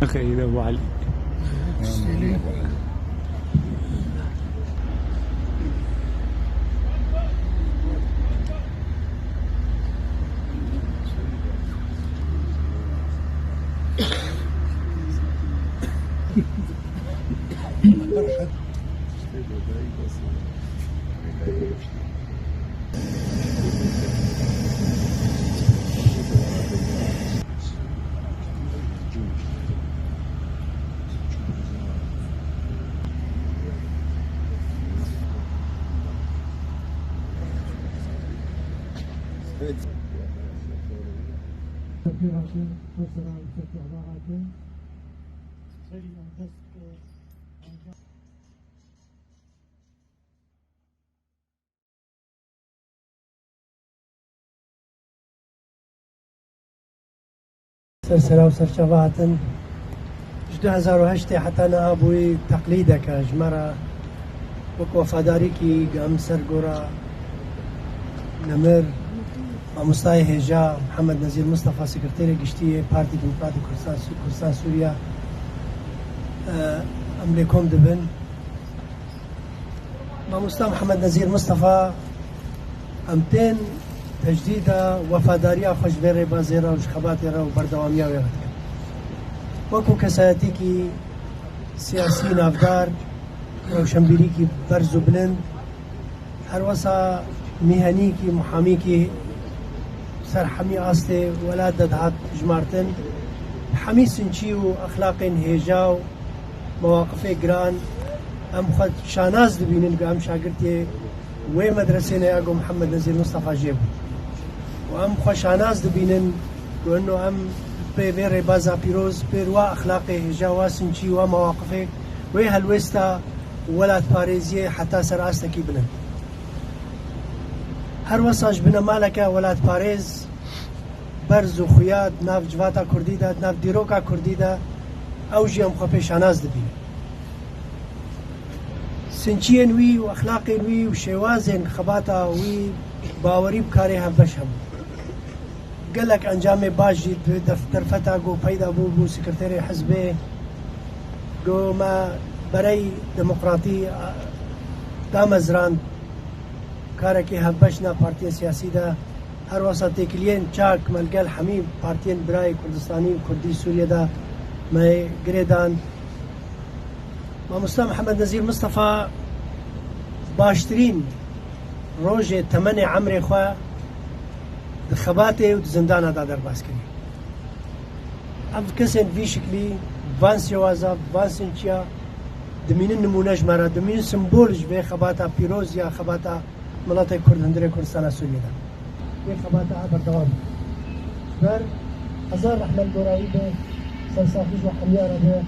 خير ابو علي. سلسلة وسرچەڤاتن ji 2008 heta niha bûyî teqlîdeke ji me re wek wefadarîkî gem sergora Nemir Mamostayê Hêja Mihemed Nezîr Mustafa Sekreterê Giştî Partî Demokratîk Kurdistan Sûriya em lê kom dibin. Mamosta Mihemed Nezîr Mustafa em tên تجديدا وفاداريا خوش بيري بازيرا وشخباتي را وبردواميا ويغتك وكو كساتيكي سياسي نافدار روشنبيريكي برزو بلند هروسا مهنيكي محاميكي سر حمي آستي ولاد دهات جمارتن حمي سنچي و اخلاقين هيجاو مواقفي گران ام خود شاناز دبينن ام شاگرتي وي مدرسين اگو محمد نزير مصطفى جيبو وام خوشاناز دبینن وانه ام بيري بازا بيروز بيروا اخلاقي هجا سنچي ومواقفه وي هلوستا ولات باريزيه حتى سراستكي بلن هر وساج بنا مالكا ولات باريز برز و خوياد ناف جواتا كردي دا ناف ديروكا كردي دا او جي ام خو پیشاناز دبین سنچين وي واخلاقي وي وشوازن خباتا وي باوري بكاري هبش هم قالك انجام باجي دفتر فتا جو بيدا بو سكرتيري حزبي جو ما بري ديمقراطي دامزران كاركي هبشنا بارتي سياسي دا هر وسط كلين چاك ملقال حميم بارتين براي كردستاني وكردي سوريا دا ما قريدان ماموستا محمد نزير مصطفى باشترين روجه تمني عمري خواه دخباته و زندانه دا در باز کردی. ام کسین وی شکلی وانس یوازا وانس چیا دمینن نمونهش مرا دمینن سمبولش به خباتا پیروز یا خباتا ملت کرد هندره کردستان سوریه دا. به خباتا بردوام. بر هزار رحمت دورایی به سلسافیش و حمیاره به